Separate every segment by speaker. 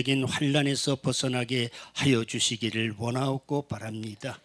Speaker 1: 영적인 환난에서 벗어나게 하여 주시기를 원하옵고 바랍니다.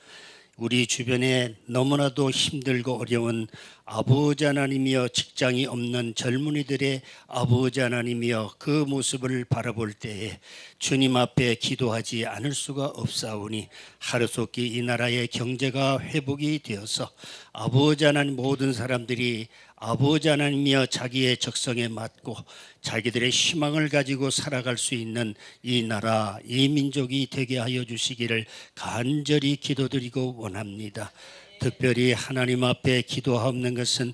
Speaker 1: 우리 주변에 너무나도 힘들고 어려운 아버지 하나님이여 직장이 없는 젊은이들의 아버지 하나님이여 그 모습을 바라볼 때에 주님 앞에 기도하지 않을 수가 없사오니 하루속히 이 나라의 경제가 회복이 되어서 아버지 하나님 모든 사람들이 아버지 하나님이여 자기의 적성에 맞고 자기들의 희망을 가지고 살아갈 수 있는 이 나라, 이 민족이 되게 하여 주시기를 간절히 기도드리고 원합니다. 특별히 하나님 앞에 기도하옵는 것은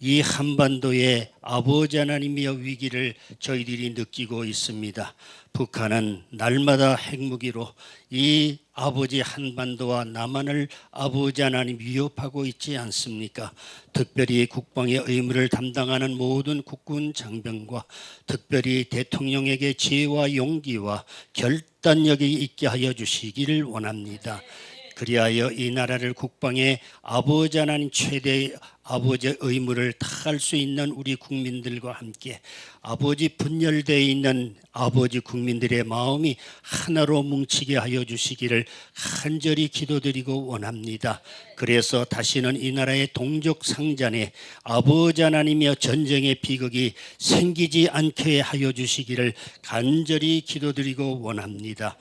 Speaker 1: 이 한반도의 아버지 하나님이여 위기를 저희들이 느끼고 있습니다. 북한은 날마다 핵무기로 이 아버지 한반도와 남한을 아버지 하나님 위협하고 있지 않습니까? 특별히 국방의 의무를 담당하는 모든 국군 장병과 특별히 대통령에게 지혜와 용기와 결단력이 있게 하여 주시기를 원합니다. 그리하여 이 나라를 국방의 아버지 하나님 최대 아버지의 의무를 다할 수 있는 우리 국민들과 함께 아버지 분열되어 있는 아버지 국민들의 마음이 하나로 뭉치게 하여 주시기를 간절히 기도드리고 원합니다. 그래서 다시는 이 나라의 동족 상잔에 아버지 하나님이여 전쟁의 비극이 생기지 않게 하여 주시기를 간절히 기도드리고 원합니다.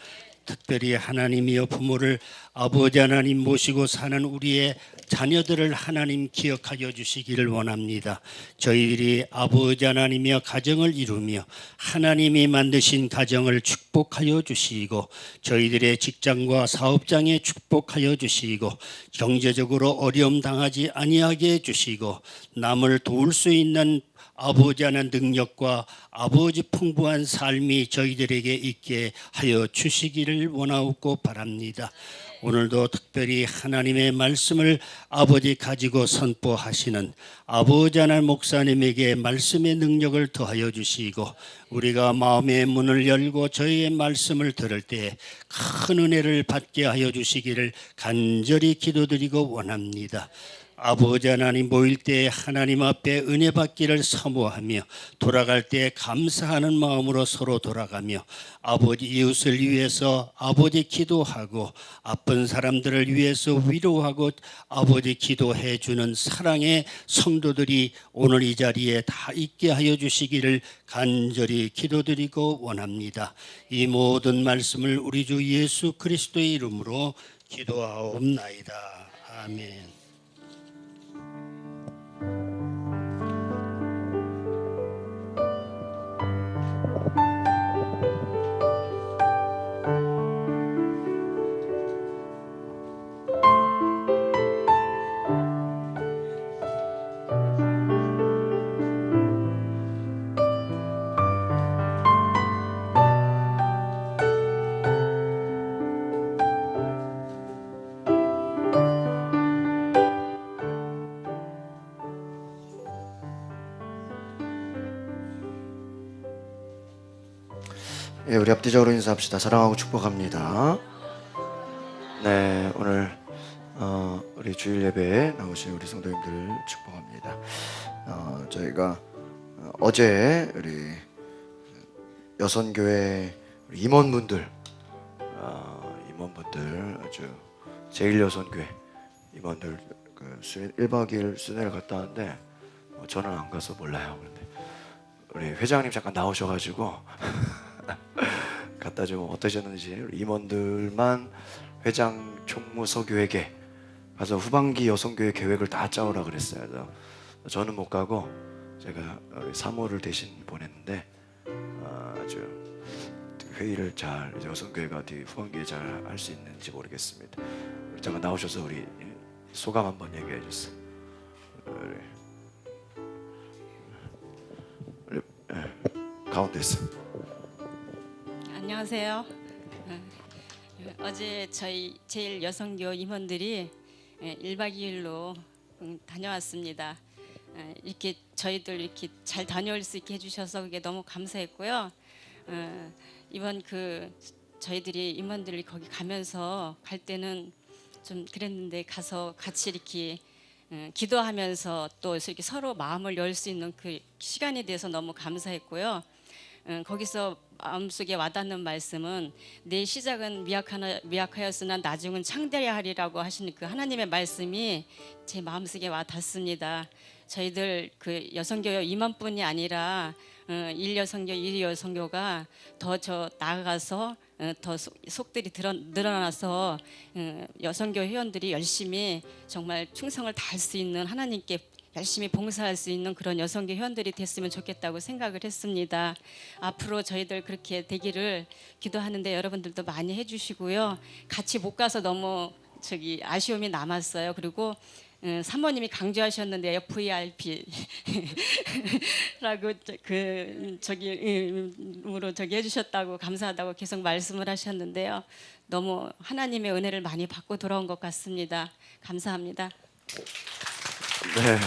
Speaker 1: 특별히 하나님이여 부모를 아버지 하나님 모시고 사는 우리의 자녀들을 하나님 기억하여 주시기를 원합니다. 저희들이 아버지 하나님이여 가정을 이루며 하나님이 만드신 가정을 축복하여 주시고 저희들의 직장과 사업장에 축복하여 주시고 경제적으로 어려움 당하지 아니하게 해주시고 남을 도울 수 있는 아버지 하나님 능력과 아버지 풍부한 삶이 저희들에게 있게 하여 주시기를 원하옵고 바랍니다. 오늘도 특별히 하나님의 말씀을 아버지 가지고 선포하시는 아버지 하나님 목사님에게 말씀의 능력을 더하여 주시고 우리가 마음의 문을 열고 저희의 말씀을 들을 때 큰 은혜를 받게 하여 주시기를 간절히 기도드리고 원합니다. 아버지 하나님 모일 때 하나님 앞에 은혜 받기를 사모하며 돌아갈 때 감사하는 마음으로 서로 돌아가며 아버지 이웃을 위해서 아버지 기도하고 아픈 사람들을 위해서 위로하고 아버지 기도해 주는 사랑의 성도들이 오늘 이 자리에 다 있게 하여 주시기를 간절히 기도드리고 원합니다. 이 모든 말씀을 우리 주 예수 그리스도의 이름으로 기도하옵나이다. 아멘.
Speaker 2: 예, 우리 앞뒤적으로 인사합시다. 사랑하고 축복합니다. 네, 오늘 우리 주일 예배에 나오신 우리 성도님들 축복합니다. 저희가 어제 우리 여선교회 우리 임원분들 아주 제1여선교회 임원들 1박 2일 순회를 갔다 왔는데 저는 안 가서 몰라요. 그런데 우리 회장님 잠깐 나오셔가지고 갖다 주면 어떠셨는지 임원들만 회장 총무서교회계 가서 후반기 여성교회 계획을 다 짜오라 그랬어요. 그래서 저는 못 가고 제가 우리 사모를 대신 보냈는데 아주 회의를 잘 여성교회가 어떻게 후반기에 잘 할 수 있는지 모르겠습니다. 잠깐 나오셔서 우리 소감 한번 얘기해 주세요. 우리 가운데서.
Speaker 3: 안녕하세요. 어제 저희 제일 여성교 임원들이 1박 2일로 다녀왔습니다. 이렇게 저희들 이렇게 잘 다녀올 수 있게 해주셔서 그게 너무 감사했고요. 이번 저희들이 임원들이 거기 가면서 갈 때는 좀 그랬는데 가서 같이 이렇게 기도하면서 또 이렇게 서로 마음을 열 수 있는 그 시간에 대해서 너무 감사했고요. 거기서 마음속에 와닿는 말씀은 내 시작은 미약하였으나 나중은 창대하리라 하리라고 하시는 그 하나님의 말씀이 제 마음속에 와닿습니다. 저희들 그 여성교회 임원뿐이 아니라 1여성교, 2여성교가 더 나아가서 더 속들이 늘어나서 여성교 회원들이 열심히 정말 충성을 다할 수 있는 하나님께 열심히 봉사할 수 있는 그런 여성교 회원들이 됐으면 좋겠다고 생각을 했습니다. 앞으로 저희들 그렇게 되기를 기도하는데 여러분들도 많이 해주시고요. 같이 못 가서 너무 아쉬움이 남았어요. 그리고 사모님이 강조하셨는데요, VRP라고 으로 해주셨다고 감사하다고 계속 말씀을 하셨는데요. 너무 하나님의 은혜를 많이 받고 돌아온 것 같습니다. 감사합니다.
Speaker 2: 네.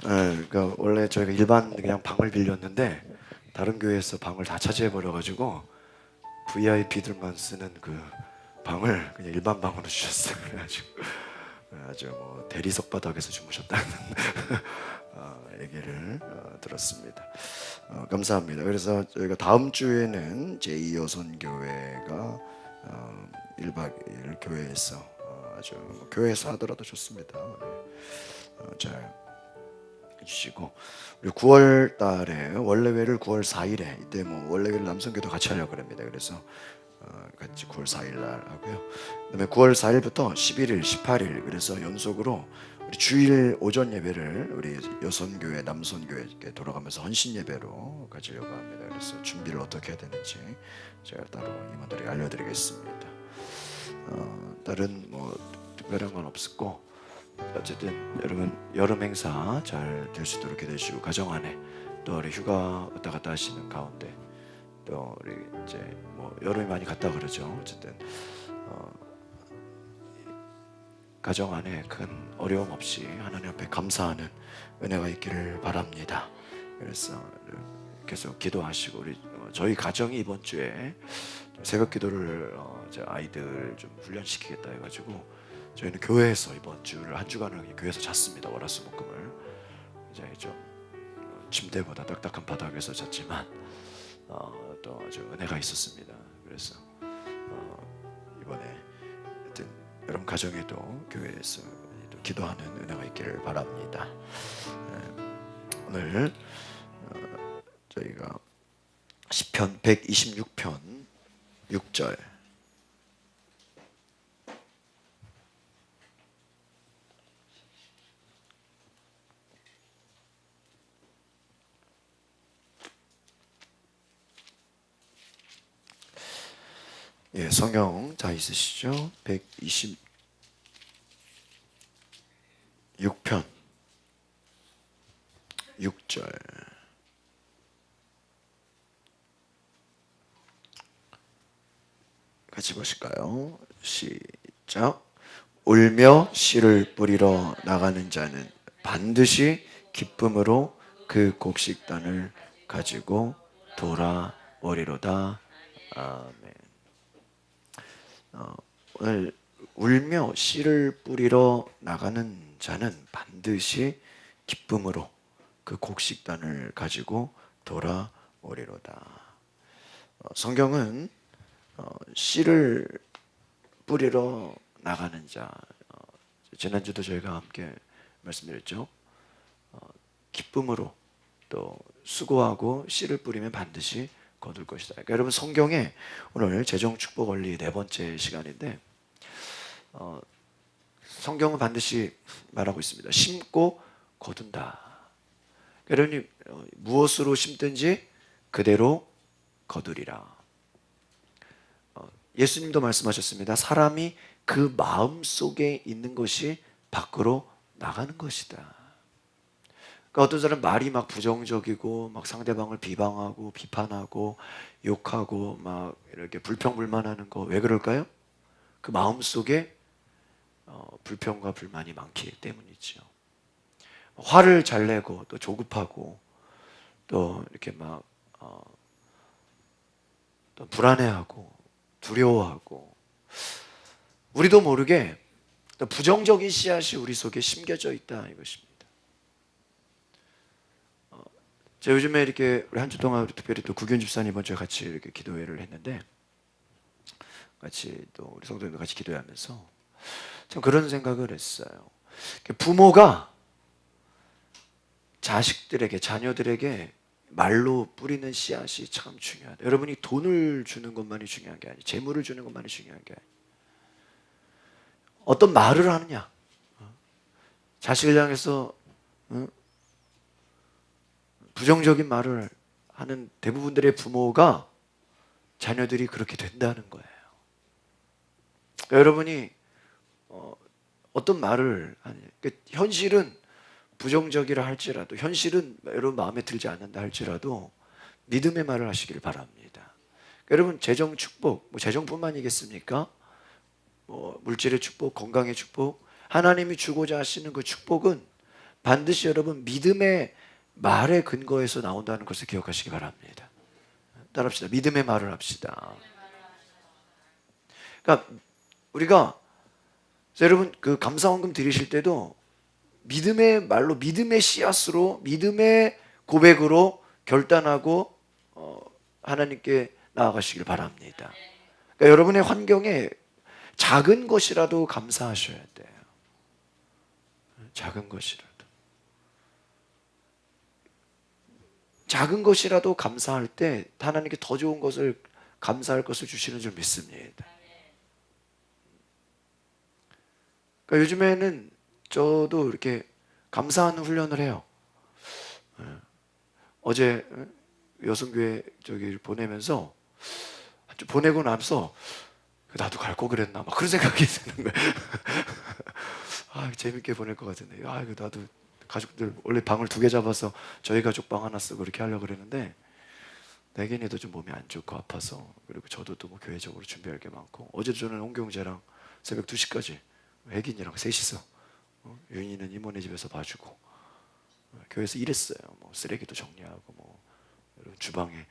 Speaker 2: 그러니까 원래 저희가 일반 그냥 방을 빌렸는데 다른 교회에서 방을 다 차지해 버려가지고 VIP들만 쓰는 그 방을 그냥 일반 방으로 주셨어요. 그래가지고 아주 뭐 대리석 바닥에서 주무셨다는 얘기를 들었습니다. 감사합니다. 그래서 저희가 다음 주에는 제2여선교회가 1박 2일 교회에서 아주 교회에서 하더라도 좋습니다. 잘 해주시고 우리 9월 달에 원래회를 9월 4일에 이때 뭐 원래회를 남성교도 같이 하려고 합니다. 그래서 같이 9월 4일 날 하고요. 그다음에 9월 4일부터 11일, 18일 그래서 연속으로 우리 주일 오전 예배를 우리 여선교회, 남선교회에 돌아가면서 헌신 예배로 가지려고 합니다. 그래서 준비를 어떻게 해야 되는지 제가 따로 임원들에게 알려드리겠습니다. 다른 뭐 특별한 건 없었고 어쨌든 여러분 여름 행사 잘 될 수 있도록 기도해 주시고 가정 안에 또 우리 휴가 왔다 갔다 하시는 가운데 또 우리 이제 뭐 여름이 많이 갔다 그러죠. 어쨌든 가정 안에 큰 어려움 없이 하나님 앞에 감사하는 은혜가 있기를 바랍니다. 그래서 계속 기도하시고 우리 저희 가정이 이번 주에 새벽 기도를 제 아이들 좀 훈련시키겠다 해가지고 저희는 교회에서 이번 주를 한 주간을 교회에서 잤습니다. 월화수목금을 이제 좀 침대보다 딱딱한 바닥에서 잤지만 또 아주 은혜가 있었습니다. 그래서 이번에 하여튼 여러분 가정에도 교회에서 또 기도하는 은혜가 있기를 바랍니다. 오늘 저희가 시편 126편 6절 예, 성경 다 있으시죠? 126편 6절 같이 보실까요? 시작. 울며 씨를 뿌리러 나가는 자는 반드시 기쁨으로 그 곡식단을 가지고 돌아오리로다. 아멘. 오늘 울며 씨를 뿌리러 나가는 자는 반드시 기쁨으로 그 곡식단을 가지고 돌아오리로다. 성경은 씨를 뿌리러 나가는 자, 지난주도 저희가 함께 말씀드렸죠. 기쁨으로 또 수고하고 씨를 뿌리면 반드시 거둘 것이다. 그러니까 여러분 성경에 오늘 재정 축복 원리 네 번째 시간인데 성경은 반드시 말하고 있습니다. 심고 거둔다. 여러분이 무엇으로 심든지 그대로 거두리라. 예수님도 말씀하셨습니다. 사람이 그 마음 속에 있는 것이 밖으로 나가는 것이다. 그러니까 어떤 사람 말이 막 부정적이고 막 상대방을 비방하고 비판하고 욕하고 막 이렇게 불평불만하는 거 왜 그럴까요? 그 마음 속에 불평과 불만이 많기 때문이죠. 화를 잘 내고 또 조급하고 또 이렇게 막 또 불안해하고 두려워하고 우리도 모르게 또 부정적인 씨앗이 우리 속에 심겨져 있다 이것입니다. 제가 요즘에 이렇게 우리 한 주 동안 우리 특별히 또 구균 집사님 이번 주에 같이 이렇게 기도회를 했는데 같이 또 우리 성도님도 같이 기도하면서 참 그런 생각을 했어요. 부모가 자식들에게 자녀들에게 말로 뿌리는 씨앗이 참 중요하다. 여러분이 돈을 주는 것만이 중요한 게 아니에요. 재물을 주는 것만이 중요한 게 아니에요. 어떤 말을 하느냐. 자식을 향해서 부정적인 말을 하는 대부분들의 부모가 자녀들이 그렇게 된다는 거예요. 그러니까 여러분이 어떤 말을 하느냐. 그러니까 현실은 부정적이라 할지라도, 현실은 여러분 마음에 들지 않는다 할지라도 믿음의 말을 하시기를 바랍니다. 그러니까 여러분 재정 축복, 뭐 재정뿐만이겠습니까? 뭐 물질의 축복, 건강의 축복, 하나님이 주고자 하시는 그 축복은 반드시 여러분 믿음의 말의 근거에서 나온다는 것을 기억하시기 바랍니다. 따라합시다. 믿음의 말을 합시다. 그러니까 우리가 여러분 그 감사원금 드리실 때도 믿음의 말로, 믿음의 씨앗으로, 믿음의 고백으로 결단하고 하나님께 나아가시길 바랍니다. 그러니까 여러분의 환경에 작은 것이라도 감사하셔야 돼요. 작은 것이라도. 작은 것이라도 감사할 때 하나님께 더 좋은 것을 감사할 것을 주시는 줄 믿습니다. 그러니까 요즘에는 저도 이렇게 감사하는 훈련을 해요. 어제 여성교회 저기 보내면서 보내고 나서 나도 갈 거 그랬나 막 그런 생각이 드는 거예요. 아, 재밌게 보낼 것 같은데. 아, 이거 나도 가족들 원래 방을 2개 잡아서 저희 가족 방 하나 쓰고 이렇게 하려고 그랬는데 내겐이도 좀 몸이 안 좋고 아파서, 그리고 저도 또 뭐 교회적으로 준비할 게 많고, 어제 저는 홍경재랑 새벽 2시까지 혜긴이랑 셋이서 윤희는 이모네 집에서 봐주고 교회에서 일했어요. 뭐 쓰레기도 정리하고 뭐 주방에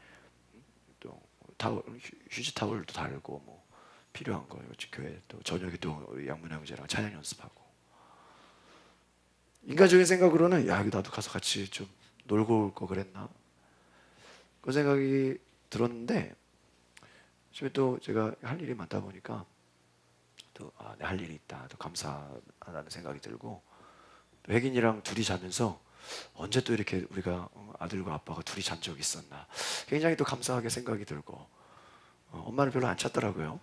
Speaker 2: 또 타월, 휴지 타월도 달고 뭐 필요한 거 교회 또 저녁에 또 우리 양문 형제랑 찬양 연습하고. 인간적인 생각으로는 야, 이거 나도 가서 같이 좀 놀고 올 거 그랬나? 그 생각이 들었는데 요즘에 또 제가 할 일이 많다 보니까 또 할 일이 있다, 또 감사하다는 생각이 들고, 또 혜긴이랑 둘이 자면서 언제 또 이렇게 우리가 아들과 아빠가 둘이 잔 적이 있었나 굉장히 또 감사하게 생각이 들고, 엄마를 별로 안 찾더라고요.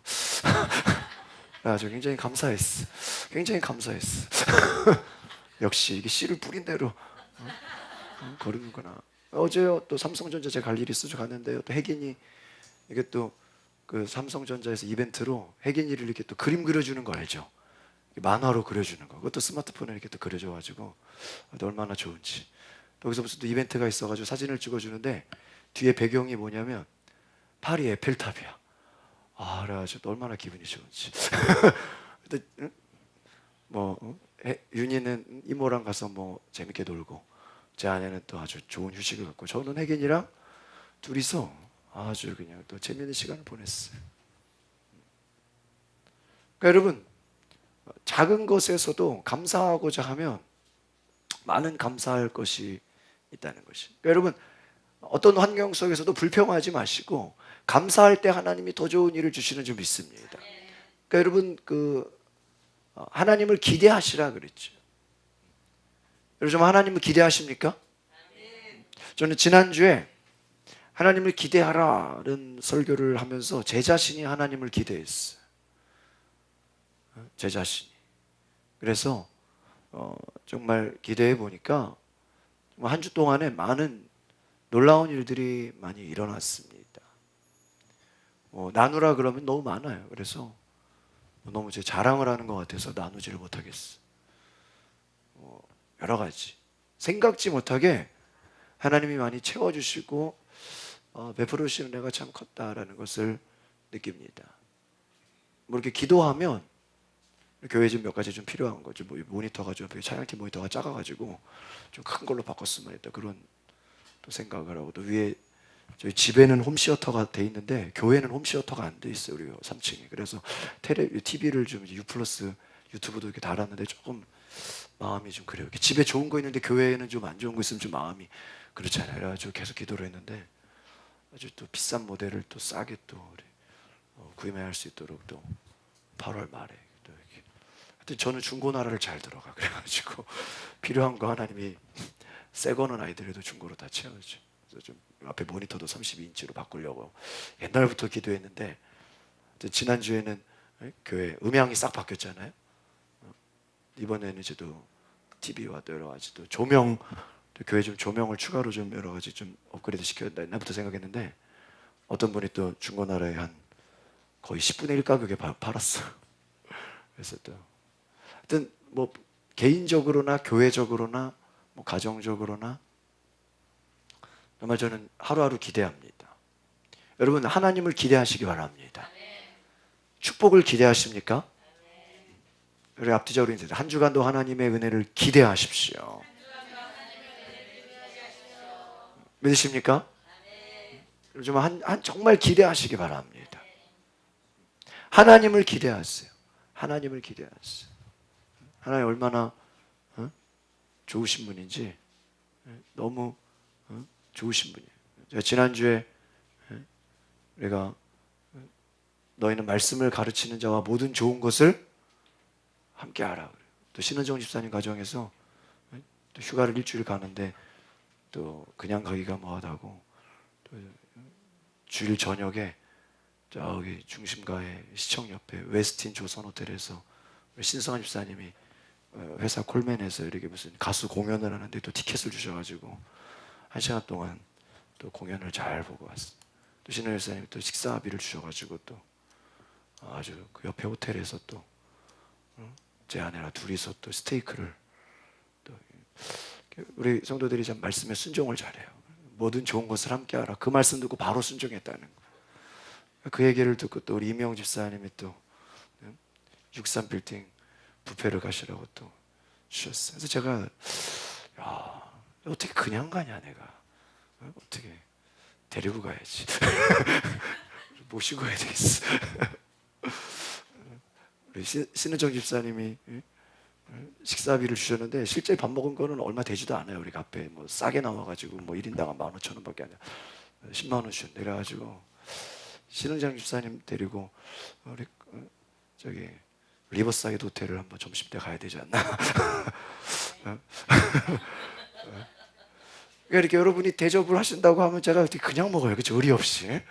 Speaker 2: 저 굉장히 감사했어. 굉장히 감사했어. 역시 이게 씨를 뿌린 대로 거르는구나. 어제 또 삼성전자 제가 갈 일이 있어서 갔는데요. 또 혜긴이 이게 또 그 삼성전자에서 이벤트로 혜긴이를 이렇게 또 그림 그려주는 거 알죠? 만화로 그려주는 거. 그것도 스마트폰에 이렇게 또 그려줘가지고 얼마나 좋은지. 여기서 무슨 또 이벤트가 있어가지고 사진을 찍어주는데 뒤에 배경이 뭐냐면 파리 에펠탑이야. 그래가지고 얼마나 기분이 좋은지. 윤희는 이모랑 가서 뭐 재밌게 놀고, 제 아내는 또 아주 좋은 휴식을 갖고, 저는 혜긴이랑 둘이서 아주 그냥 또 재미있는 시간을 보냈어요. 그러니까 여러분 작은 것에서도 감사하고자 하면 많은 감사할 것이 있다는 것이. 그러니까 여러분 어떤 환경 속에서도 불평하지 마시고 감사할 때 하나님이 더 좋은 일을 주시는 줄 믿습니다. 그러니까 여러분 하나님을 기대하시라 그랬죠. 여러분 좀 하나님을 기대하십니까? 저는 지난주에 하나님을 기대하라는 설교를 하면서 제 자신이 하나님을 기대했어요. 제 자신이. 그래서 정말 기대해 보니까 한 주 동안에 많은 놀라운 일들이 많이 일어났습니다. 나누라 그러면 너무 많아요. 그래서 너무 제 자랑을 하는 것 같아서 나누지를 못하겠어요. 여러 가지 생각지 못하게 하나님이 많이 채워주시고 베풀어 주시는 은혜가 참 컸다라는 것을 느낍니다. 뭐 이렇게 기도하면 교회 좀 몇 가지 좀 필요한 거죠. 뭐 모니터가 좀 찬양팀 모니터가 작아가지고 좀 큰 걸로 바꿨으면 했다, 그런 또 생각을 하고, 또 위에 저희 집에는 홈시어터가 돼 있는데 교회는 홈시어터가 안 돼 있어요. 우리 3층에. 그래서 TV를 좀 U+ 유튜브도 이렇게 달았는데 조금 마음이 좀 그래요. 집에 좋은 거 있는데 교회에는 좀 안 좋은 거 있으면 좀 마음이 그렇잖아요. 그래가지고 계속 기도를 했는데 아주 또 비싼 모델을 또 싸게 또 구매할 수 있도록 또 8월 말에 또 이렇게. 하여튼 저는 중고나라를 잘 들어가. 그래가지고 필요한 거 하나님이 새 거는 아니더라도 중고로 다 채워줘. 그래서 좀 앞에 모니터도 32인치로 바꾸려고 옛날부터 기도했는데 지난주에는 교회 음향이 싹 바뀌었잖아요. 이번에는 이제 또 TV와 또 여러 가지 또 조명, 또 교회 좀 조명을 추가로 좀 여러 가지 좀 업그레이드 시켜야 된다 옛날부터 생각했는데 어떤 분이 또 중고나라에 한 거의 10분의 1 가격에 팔았어. 그래서 또 하여튼 뭐 개인적으로나 교회적으로나 뭐 가정적으로나 정말 저는 하루하루 기대합니다. 여러분 하나님을 기대하시기 바랍니다. 축복을 기대하십니까? 우리 앞뒤적으로 인사해. 한 주간도 하나님의 은혜를 기대하십시오. 믿으십니까? 좀 정말 기대하시기 바랍니다. 하나님을 기대하세요. 하나님을 기대하세요. 하나님 얼마나 좋으신 분인지 너무 좋으신 분이에요. 제가 지난주에 내가 너희는 말씀을 가르치는 자와 모든 좋은 것을 함께 하라. 또 신은정 집사님 가정에서 또 휴가를 일주일 가는데 또 그냥 가기가 뭐하다고 또 주일 저녁에 저기 중심가의 시청 옆에 웨스틴 조선 호텔에서 신성한 집사님이 회사 콜맨에서 이렇게 무슨 가수 공연을 하는데 또 티켓을 주셔가지고 1시간 동안 또 공연을 잘 보고 왔어요. 또 신은정 집사님이 또 식사비를 주셔가지고 또 아주 그 옆에 호텔에서 또 제 아내랑 둘이서 또 스테이크를 또 우리 성도들이 참 말씀에 순종을 잘해요. 모든 좋은 것을 함께하라. 그 말씀 듣고 바로 순종했다는 거. 그 얘기를 듣고 또 우리 이명 집사님이 또 63빌딩 뷔페를 가시라고 또 주셨어요. 그래서 제가 야 어떻게 그냥 가냐 내가 어떻게 데리고 가야지 모시고 가야 되겠어. 우리 신은정 집사님이 식사비를 주셨는데 실제 밥 먹은 거는 얼마 되지도 않아요. 우리 앞에 뭐 싸게 나와가지고 뭐 1인당 15,000원밖에 안 돼. 10만 원 주셨는데 그래가지고 신은정 집사님 데리고 우리 저기 리버사이드 호텔을 한번 점심 때 가야 되지 않나? 그러니까 이렇게 여러분이 대접을 하신다고 하면 제가 어떻게 그냥 먹어요, 그렇죠? 의리 없이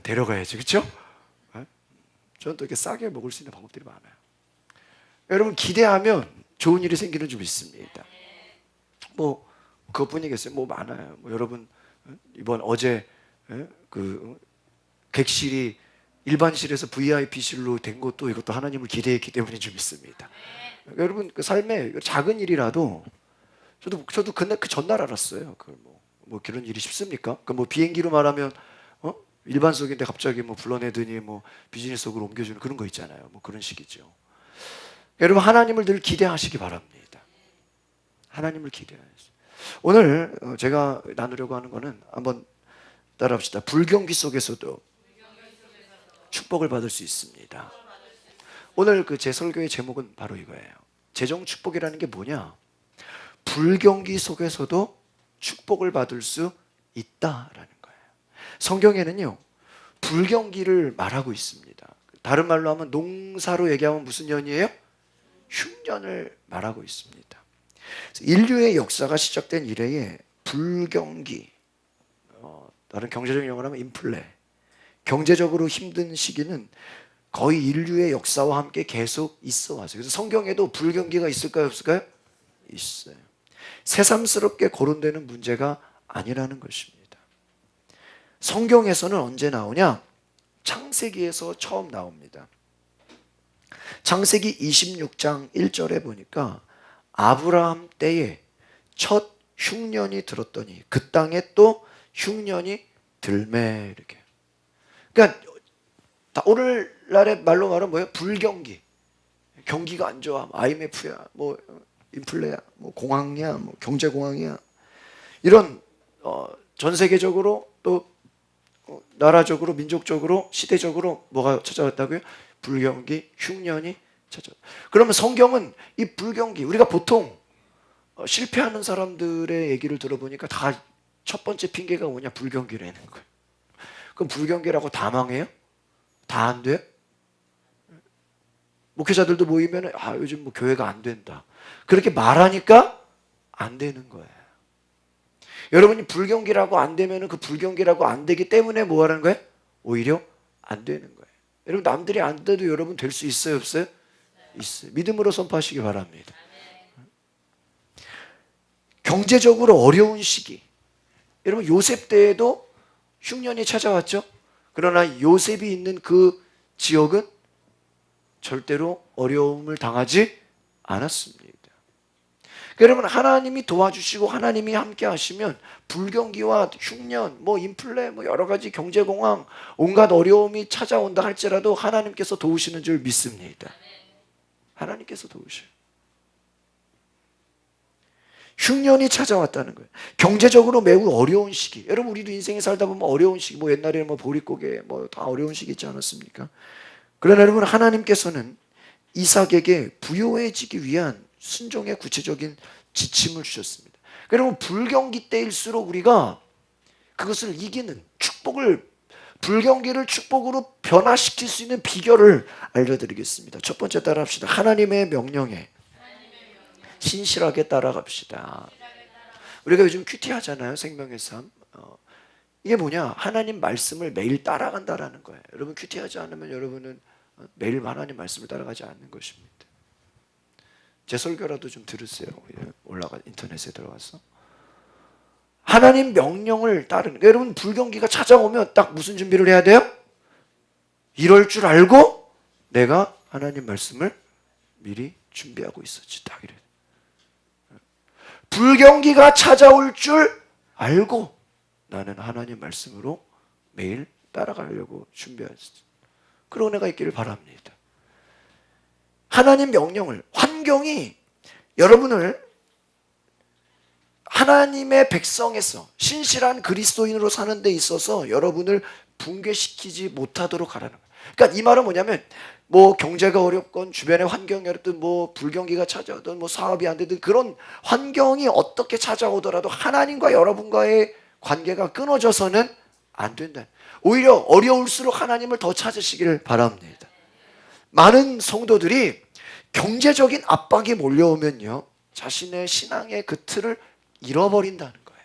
Speaker 2: 데려가야지, 그렇죠? 저는 또 이렇게 싸게 먹을 수 있는 방법들이 많아요. 여러분 기대하면 좋은 일이 생기는 줄 믿습니다. 뭐 그것뿐이겠어요. 뭐 많아요. 뭐 여러분 이번 어제 그 객실이 일반실에서 VIP실로 된 것도 이것도 하나님을 기대했기 때문인 줄 믿습니다. 그러니까 여러분 그 삶에 작은 일이라도 저도 그날 그 전날 알았어요. 뭐 그런 일이 쉽습니까? 그 뭐 비행기로 말하면 일반석인데 갑자기 뭐 불러내더니 뭐 비즈니스석으로 옮겨주는 그런 거 있잖아요. 뭐 그런 식이죠. 여러분 하나님을 늘 기대하시기 바랍니다. 하나님을 기대하세요. 오늘 제가 나누려고 하는 거는 한번 따라합시다. 불경기 속에서도 축복을 받을 수 있습니다. 오늘 그 제 설교의 제목은 바로 이거예요. 재정 축복이라는 게 뭐냐? 불경기 속에서도 축복을 받을 수 있다라는 거예요. 성경에는요 불경기를 말하고 있습니다. 다른 말로 하면 농사로 얘기하면 무슨 년이에요? 흉년을 말하고 있습니다. 인류의 역사가 시작된 이래에 불경기, 다른 경제적인 용어로 하면 인플레, 경제적으로 힘든 시기는 거의 인류의 역사와 함께 계속 있어 왔어요. 그래서 성경에도 불경기가 있을까요, 없을까요? 있어요. 새삼스럽게 거론되는 문제가 아니라는 것입니다. 성경에서는 언제 나오냐? 창세기에서 처음 나옵니다. 창세기 26장 1절에 보니까 아브라함 때에 첫 흉년이 들었더니 그 땅에 또 흉년이 들매 이렇게. 그러니까 오늘날의 말로 말하면 뭐예요? 불경기. 경기가 안 좋아. IMF야. 뭐 인플레야. 뭐 공황이야. 뭐 경제 공황이야. 이런 전 세계적으로 또 나라적으로 민족적으로 시대적으로 뭐가 찾아왔다고요? 불경기, 흉년이 찾아왔다. 그러면 성경은 이 불경기 우리가 보통 실패하는 사람들의 얘기를 들어보니까 다 첫 번째 핑계가 뭐냐? 불경기라는 거예요. 그럼 불경기라고 다 망해요? 다 안 돼요? 목회자들도 모이면 요즘 뭐 교회가 안 된다. 그렇게 말하니까 안 되는 거예요. 여러분이 불경기라고 안 되면 그 불경기라고 안 되기 때문에 뭐 하는 거예요? 오히려 안 되는 거예요. 여러분 남들이 안 돼도 여러분 될 수 있어요? 없어요? 있어요. 믿음으로 선포하시기 바랍니다. 경제적으로 어려운 시기. 여러분 요셉 때에도 흉년이 찾아왔죠. 그러나 요셉이 있는 그 지역은 절대로 어려움을 당하지 않았습니다. 여러분 하나님이 도와주시고 하나님이 함께 하시면 불경기와 흉년, 인플레, 여러 가지 경제공황, 온갖 어려움이 찾아온다 할지라도 하나님께서 도우시는 줄 믿습니다. 하나님께서 도우셔요. 흉년이 찾아왔다는 거예요. 경제적으로 매우 어려운 시기. 여러분 우리도 인생에 살다 보면 어려운 시기, 옛날에는 보릿고개 다 어려운 시기 있지 않았습니까? 그러나 여러분 하나님께서는 이삭에게 부유해지기 위한 순종의 구체적인 지침을 주셨습니다. 여러분 불경기 때일수록 우리가 그것을 이기는 불경기를 축복으로 변화시킬 수 있는 비결을 알려드리겠습니다. 첫 번째 따라합시다. 하나님의 명령에 신실하게 따라갑시다. 우리가 요즘 큐티하잖아요. 생명의 삶. 이게 뭐냐? 하나님 말씀을 매일 따라간다라는 거예요. 여러분 큐티하지 않으면 여러분은 매일 하나님 말씀을 따라가지 않는 것입니다. 제 설교라도 좀 들으세요. 인터넷에 들어가서 하나님 명령을 따르는. 여러분 불경기가 찾아오면 딱 무슨 준비를 해야 돼요? 이럴 줄 알고 내가 하나님 말씀을 미리 준비하고 있었지. 딱 이래. 불경기가 찾아올 줄 알고 나는 하나님 말씀으로 매일 따라가려고 준비했어. 그런 은혜가 있기를 바랍니다. 하나님 명령을, 환경이 여러분을 하나님의 백성에서 신실한 그리스도인으로 사는 데 있어서 여러분을 붕괴시키지 못하도록 하라는 거예요. 그러니까 이 말은 뭐냐면 경제가 어렵건 주변의 환경이 어렵든 불경기가 찾아오든 사업이 안 되든 그런 환경이 어떻게 찾아오더라도 하나님과 여러분과의 관계가 끊어져서는 안 된다. 오히려 어려울수록 하나님을 더 찾으시기를 바랍니다. 많은 성도들이 경제적인 압박이 몰려오면요 자신의 신앙의 그 틀을 잃어버린다는 거예요.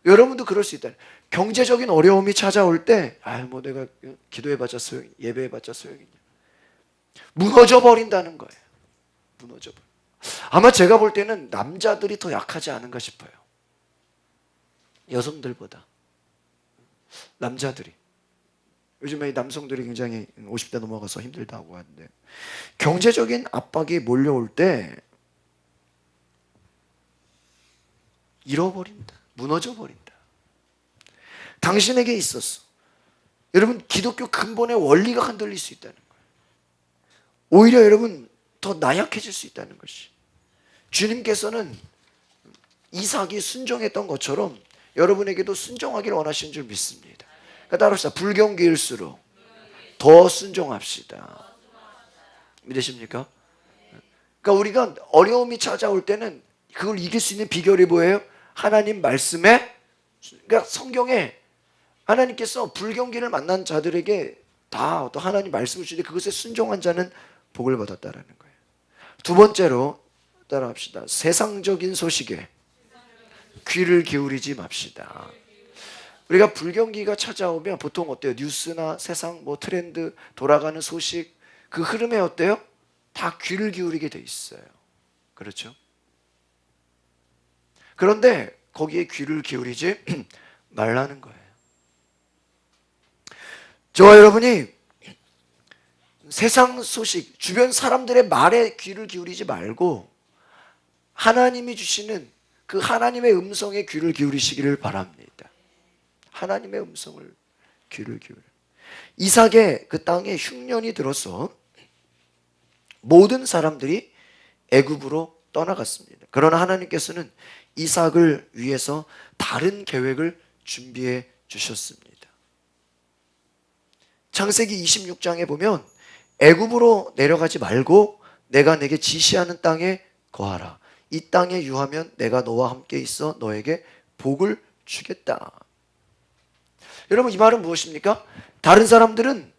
Speaker 2: 여러분도 그럴 수 있다. 경제적인 어려움이 찾아올 때 내가 기도해봤자 소용이, 예배해봤자 소용이냐, 무너져 버린다는 거예요. 무너져 버려. 아마 제가 볼 때는 남자들이 더 약하지 않은가 싶어요. 여성들보다 남자들이. 요즘에 남성들이 굉장히 50대 넘어가서 힘들다고 하는데 경제적인 압박이 몰려올 때 잃어버린다. 무너져 버린다. 당신에게 있었어. 여러분 기독교 근본의 원리가 흔들릴 수 있다는 거예요. 오히려 여러분 더 나약해질 수 있다는 것이. 주님께서는 이삭이 순종했던 것처럼 여러분에게도 순종하기를 원하시는 줄 믿습니다. 그러니까 따라합시다. 불경기일수록 더 순종합시다. 믿으십니까? 그러니까 우리가 어려움이 찾아올 때는 그걸 이길 수 있는 비결이 뭐예요? 하나님 말씀에, 그러니까 성경에 하나님께서 불경기를 만난 자들에게 다 또 하나님 말씀을 주는데 그것에 순종한 자는 복을 받았다라는 거예요. 두 번째로 따라합시다. 세상적인 소식에 귀를 기울이지 맙시다. 우리가 불경기가 찾아오면 보통 어때요? 뉴스나 세상 트렌드, 돌아가는 소식, 그 흐름에 어때요? 다 귀를 기울이게 돼 있어요. 그렇죠? 그런데 거기에 귀를 기울이지 말라는 거예요. 저와 여러분이 세상 소식, 주변 사람들의 말에 귀를 기울이지 말고 하나님이 주시는 그 하나님의 음성에 귀를 기울이시기를 바랍니다. 하나님의 음성을 귀를 기울여. 이삭의 그 땅에 흉년이 들어서 모든 사람들이 애굽으로 떠나갔습니다. 그러나 하나님께서는 이삭을 위해서 다른 계획을 준비해 주셨습니다. 창세기 26장에 보면 애굽으로 내려가지 말고 내가 내게 지시하는 땅에 거하라. 이 땅에 유하면 내가 너와 함께 있어 너에게 복을 주겠다. 여러분, 이 말은 무엇입니까? 다른 사람들은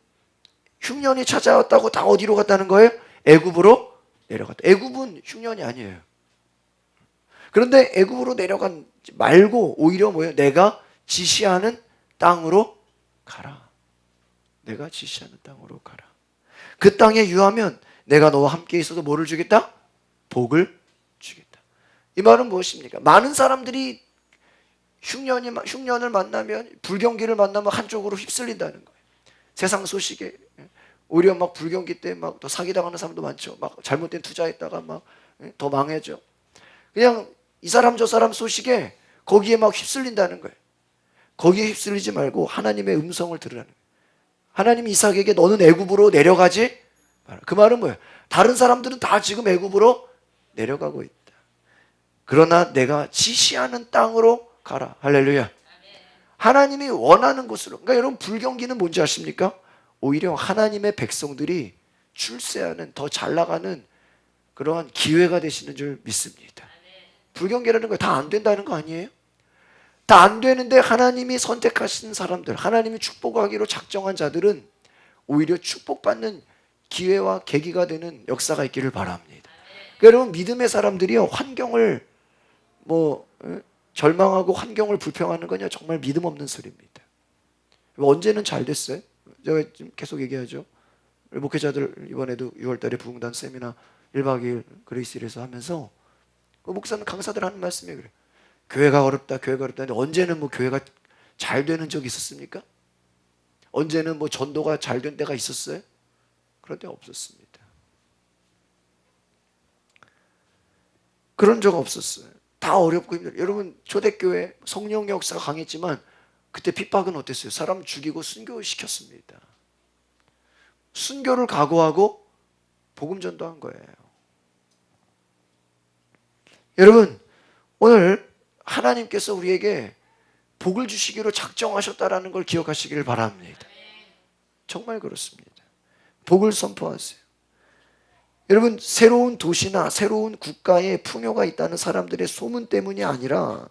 Speaker 2: 흉년이 찾아왔다고 다 어디로 갔다는 거예요? 애굽으로 내려갔다. 애굽은 흉년이 아니에요. 그런데 애굽으로 내려간 말고 오히려 뭐예요? 내가 지시하는 땅으로 가라. 내가 지시하는 땅으로 가라. 그 땅에 유하면 내가 너와 함께 있어도 뭐를 주겠다? 복을 주겠다. 이 말은 무엇입니까? 많은 사람들이 흉년을 만나면, 불경기를 만나면 한쪽으로 휩쓸린다는 거예요. 세상 소식에 오히려 막 불경기 때 막 더 사기당하는 사람도 많죠. 막 잘못된 투자했다가 막 더 망해져. 그냥 이 사람 저 사람 소식에 거기에 막 휩쓸린다는 거예요. 거기에 휩쓸리지 말고 하나님의 음성을 들으라는 거예요. 하나님이 이삭에게 너는 애굽으로 내려가지 마라. 그 말은 뭐예요? 다른 사람들은 다 지금 애굽으로 내려가고 있다. 그러나 내가 지시하는 땅으로 가라. 할렐루야. 하나님이 원하는 곳으로. 그러니까 여러분, 불경기는 뭔지 아십니까? 오히려 하나님의 백성들이 출세하는, 더 잘 나가는 그러한 기회가 되시는 줄 믿습니다. 불경기라는 거 다 안 된다는 거 아니에요? 다 안 되는데 하나님이 선택하신 사람들, 하나님이 축복하기로 작정한 자들은 오히려 축복받는 기회와 계기가 되는 역사가 있기를 바랍니다. 그러니까 여러분, 믿음의 사람들이요, 환경을 절망하고 환경을 불평하는 건요, 정말 믿음 없는 소리입니다. 언제는 잘 됐어요? 제가 지금 계속 얘기하죠. 목회자들 이번에도 6월달에 부흥단 세미나 1박 2일 그레이스힐에서 하면서 그 목사는 강사들 하는 말씀이 그래요. 교회가 어렵다, 교회가 어렵다. 근데 언제는 교회가 잘 되는 적이 있었습니까? 언제는 전도가 잘 된 때가 있었어요? 그런 데 없었습니다. 그런 적 없었어요. 다 어렵고 힘들어요. 여러분, 초대교회 성령의 역사가 강했지만 그때 핍박은 어땠어요? 사람 죽이고 순교시켰습니다. 순교를 각오하고 복음 전도한 거예요. 여러분, 오늘 하나님께서 우리에게 복을 주시기로 작정하셨다라는 걸 기억하시기를 바랍니다. 정말 그렇습니다. 복을 선포하세요. 여러분, 새로운 도시나 새로운 국가에 풍요가 있다는 사람들의 소문 때문이 아니라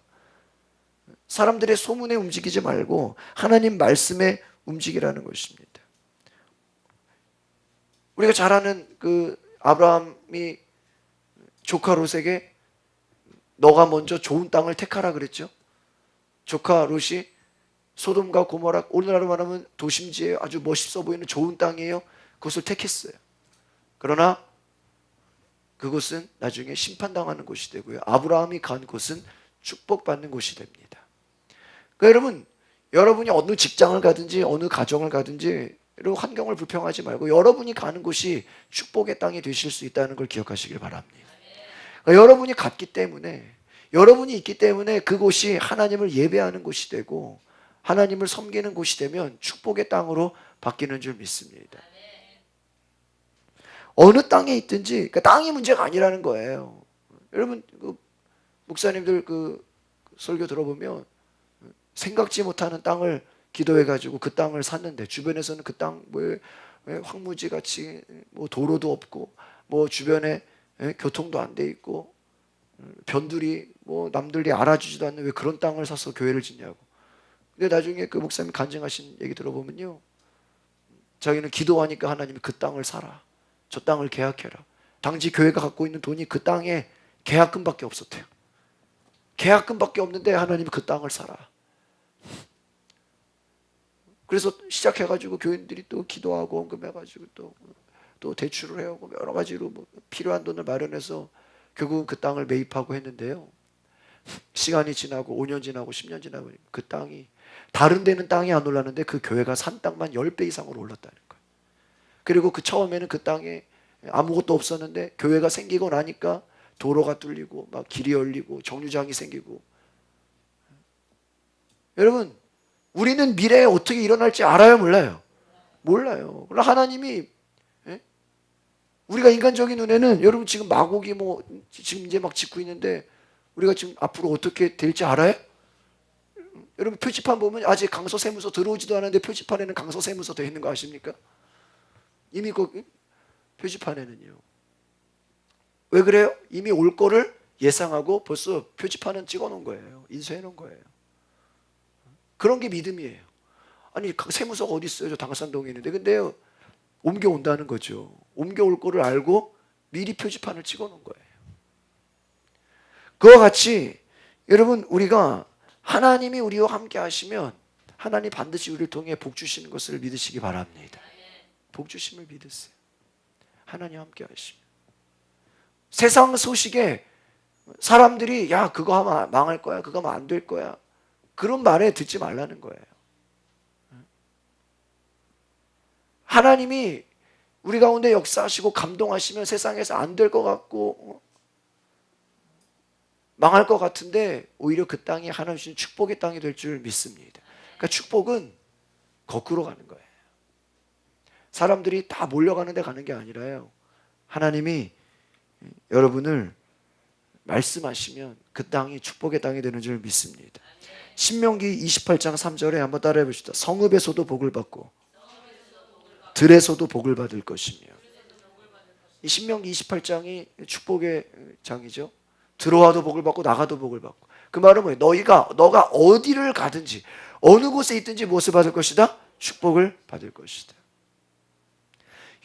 Speaker 2: 사람들의 소문에 움직이지 말고 하나님 말씀에 움직이라는 것입니다. 우리가 잘 아는 그 아브라함이 조카 롯에게 너가 먼저 좋은 땅을 택하라 그랬죠. 조카 롯이 소돔과 고모라, 오늘날로 말하면 도심지에 아주 멋있어 보이는 좋은 땅이에요. 그것을 택했어요. 그러나 그곳은 나중에 심판당하는 곳이 되고요. 아브라함이 간 곳은 축복받는 곳이 됩니다. 그러니까 여러분, 여러분이 어느 직장을 가든지 어느 가정을 가든지 여러분, 환경을 불평하지 말고 여러분이 가는 곳이 축복의 땅이 되실 수 있다는 걸 기억하시길 바랍니다. 그러니까 여러분이 갔기 때문에, 여러분이 있기 때문에 그곳이 하나님을 예배하는 곳이 되고 하나님을 섬기는 곳이 되면 축복의 땅으로 바뀌는 줄 믿습니다. 어느 땅에 있든지, 그러니까 땅이 문제가 아니라는 거예요. 여러분, 목사님들 설교 들어보면 생각지 못하는 땅을 기도해가지고 그 땅을 샀는데 주변에서는 그 땅 황무지 같이 도로도 없고 주변에 교통도 안 돼 있고 변들이 남들이 알아주지도 않는 왜 그런 땅을 사서 교회를 짓냐고. 근데 나중에 그 목사님 간증하신 얘기 들어보면요, 자기는 기도하니까 하나님이 그 땅을 사라, 저 땅을 계약해라. 당시 교회가 갖고 있는 돈이 그 땅에 계약금밖에 없었대요. 계약금밖에 없는데 하나님이 그 땅을 사라. 그래서 시작해가지고 교인들이 또 기도하고 헌금해가지고 또 대출을 해오고 여러 가지로 필요한 돈을 마련해서 결국은 그 땅을 매입하고 했는데요, 시간이 지나고 5년 지나고 10년 지나고 그 땅이 다른 데는 땅이 안 올랐는데 그 교회가 산 땅만 10배 이상으로 올랐다는 거예요. 그리고 그 처음에는 그 땅에 아무것도 없었는데 교회가 생기고 나니까 도로가 뚫리고 막 길이 열리고 정류장이 생기고. 여러분, 우리는 미래에 어떻게 일어날지 알아요, 몰라요? 몰라요. 그러나 하나님이, 우리가 인간적인 눈에는 여러분 지금 마곡이 지금 이제 막 짓고 있는데 우리가 지금 앞으로 어떻게 될지 알아요? 여러분, 표지판 보면 아직 강서세무서 들어오지도 않았는데 표지판에는 강서세무서 되어 있는 거 아십니까? 이미 그 표지판에는요. 왜 그래요? 이미 올 거를 예상하고 벌써 표지판은 찍어놓은 거예요. 인쇄해놓은 거예요. 그런 게 믿음이에요. 아니 세무서가 어디 있어요? 저 당산동에 있는데. 근데 옮겨온다는 거죠. 옮겨올 거를 알고 미리 표지판을 찍어놓은 거예요. 그와 같이 여러분, 우리가 하나님이 우리와 함께 하시면 하나님 반드시 우리를 통해 복 주시는 것을 믿으시기 바랍니다. 복 주심을 믿으세요. 하나님 함께 하시면. 세상 소식에 사람들이 야 그거 하면 망할 거야, 그거 하면 안 될 거야, 그런 말에 듣지 말라는 거예요. 하나님이 우리 가운데 역사하시고 감동하시면 세상에서 안 될 것 같고 망할 것 같은데 오히려 그 땅이 하나님 주신 축복의 땅이 될 줄 믿습니다. 그러니까 축복은 거꾸로 가는 거예요. 사람들이 다 몰려가는 데 가는 게 아니라요, 하나님이 여러분을 말씀하시면 그 땅이 축복의 땅이 되는 줄 믿습니다. 신명기 28장 3절에 한번 따라해 봅시다. 성읍에서도 복을 받고 들에서도 복을 받을 것이며. 이 신명기 28장이 축복의 장이죠. 들어와도 복을 받고 나가도 복을 받고. 그 말은 뭐예요? 너가 어디를 가든지 어느 곳에 있든지 무엇을 받을 것이다? 축복을 받을 것이다.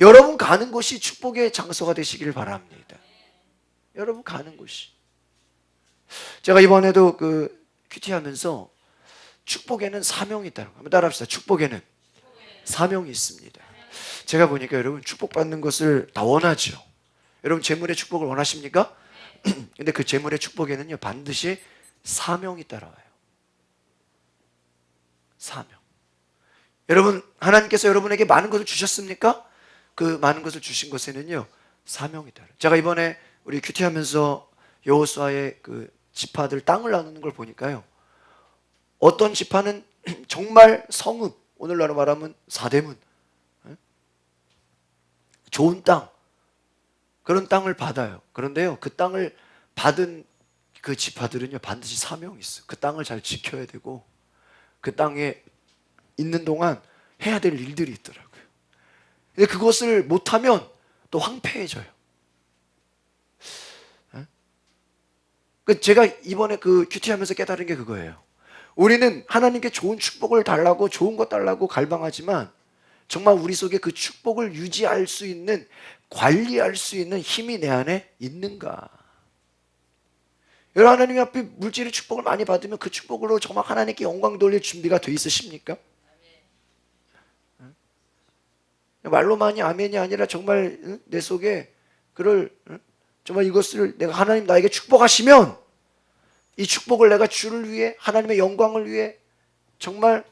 Speaker 2: 여러분 가는 곳이 축복의 장소가 되시기를 바랍니다. 여러분 가는 곳이. 제가 이번에도 큐티하면서 축복에는 사명이 있다는 거 한번 따라합시다. 축복에는 사명이 있습니다. 제가 보니까 여러분 축복받는 것을 다 원하죠. 여러분 재물의 축복을 원하십니까? 근데 그 재물의 축복에는요 반드시 사명이 따라와요. 사명. 여러분 하나님께서 여러분에게 많은 것을 주셨습니까? 그 많은 것을 주신 것에는요 사명이 따라요. 제가 이번에 우리 큐티하면서 여호수아의 그 지파들 땅을 나누는 걸 보니까요, 어떤 지파는 정말 성읍, 오늘날로 말하면 사대문, 좋은 땅, 그런 땅을 받아요. 그런데요 그 땅을 받은 그 지파들은요 반드시 사명이 있어요. 그 땅을 잘 지켜야 되고 그 땅에 있는 동안 해야 될 일들이 있더라고요. 근데 그것을 못하면 또 황폐해져요. 제가 이번에 그 큐티하면서 깨달은 게 그거예요. 우리는 하나님께 좋은 축복을 달라고 좋은 것 달라고 갈망하지만 정말 우리 속에 그 축복을 유지할 수 있는, 관리할 수 있는 힘이 내 안에 있는가? 여러분 하나님 앞에 물질의 축복을 많이 받으면 그 축복으로 정말 하나님께 영광 돌릴 준비가 돼 있으십니까? 말로만이 아멘이 아니라 정말 내 속에 정말 이것을 내가 하나님 나에게 축복하시면 이 축복을 내가 주를 위해, 하나님의 영광을 위해 정말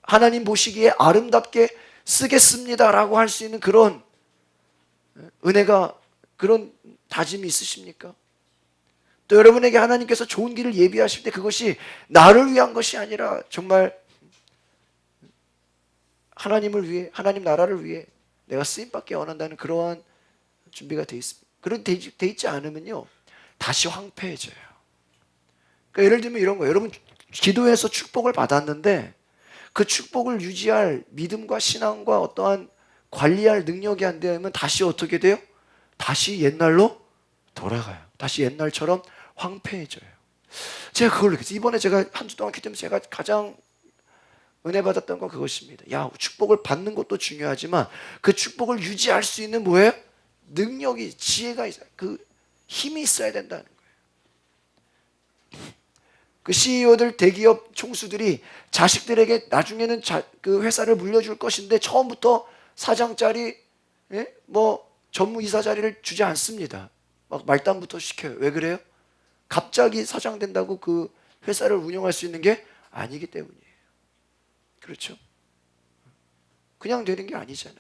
Speaker 2: 하나님 보시기에 아름답게 쓰겠습니다라고 할 수 있는 그런 은혜가, 그런 다짐이 있으십니까? 또 여러분에게 하나님께서 좋은 길을 예비하실 때 그것이 나를 위한 것이 아니라 정말 하나님을 위해, 하나님 나라를 위해 내가 쓰임받기 원한다는 그러한 준비가 돼 있습니다. 그렇게 돼 있지 않으면요 다시 황폐해져요. 그러니까 예를 들면 이런 거예요. 여러분 기도해서 축복을 받았는데 그 축복을 유지할 믿음과 신앙과 어떠한 관리할 능력이 안 되면 다시 어떻게 돼요? 다시 옛날로 돌아가요. 다시 옛날처럼 황폐해져요. 제가 그걸 느꼈어요. 이번에 제가 한 주 동안 기도하면서 제가 가장 은혜 받았던 건 그것입니다. 축복을 받는 것도 중요하지만 그 축복을 유지할 수 있는 뭐예요? 능력이, 지혜가 있어요. 그 힘이 있어야 된다는 거예요. 그 CEO들, 대기업 총수들이 자식들에게 나중에는 그 회사를 물려줄 것인데 처음부터 사장짜리, 전무이사 자리를 주지 않습니다. 막 말단부터 시켜요. 왜 그래요? 갑자기 사장 된다고 그 회사를 운영할 수 있는 게 아니기 때문이에요. 그렇죠? 그냥 되는 게 아니잖아요.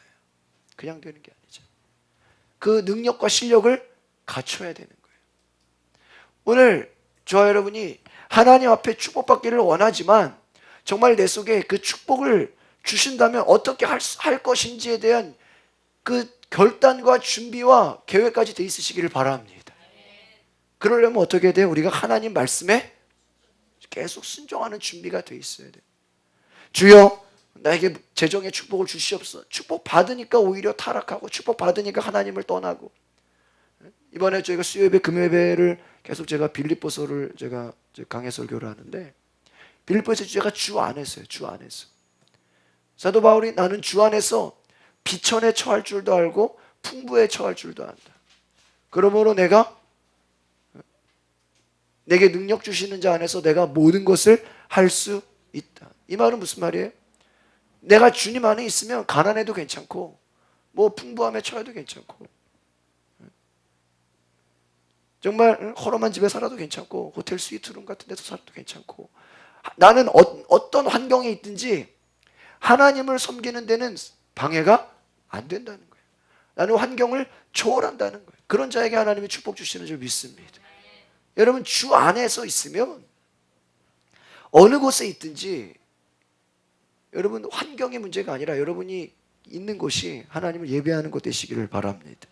Speaker 2: 그냥 되는 게 아니잖아요. 그 능력과 실력을 갖춰야 되는 거예요. 오늘 저와 여러분이 하나님 앞에 축복받기를 원하지만 정말 내 속에 그 축복을 주신다면 어떻게 할 것인지에 대한 그 결단과 준비와 계획까지 돼 있으시기를 바랍니다. 그러려면 어떻게 돼요? 우리가 하나님 말씀에 계속 순종하는 준비가 돼 있어야 돼요. 주여 나에게 재정의 축복을 주시옵소서. 축복 받으니까 오히려 타락하고 축복 받으니까 하나님을 떠나고 이번에 저희가 수요예배 금요예배를 계속 제가 빌립보서를 제가 강해 설교를 하는데 빌립보에서 제가 주 안에서요. 주 안에서. 사도 바울이 나는 주 안에서 비천에 처할 줄도 알고 풍부에 처할 줄도 안다. 그러므로 내게 능력 주시는 자 안에서 내가 모든 것을 할 수 있다. 이 말은 무슨 말이에요? 내가 주님 안에 있으면 가난해도 괜찮고 뭐 풍부함에 처해도 괜찮고 정말 허름한 집에 살아도 괜찮고 호텔 스위트룸 같은 데서 살아도 괜찮고 나는 어떤 환경에 있든지 하나님을 섬기는 데는 방해가 안 된다는 거예요. 나는 환경을 초월한다는 거예요. 그런 자에게 하나님이 축복 주시는 줄 믿습니다. 여러분 주 안에서 있으면 어느 곳에 있든지 여러분 환경의 문제가 아니라 여러분이 있는 곳이 하나님을 예배하는 곳 되시기를 바랍니다.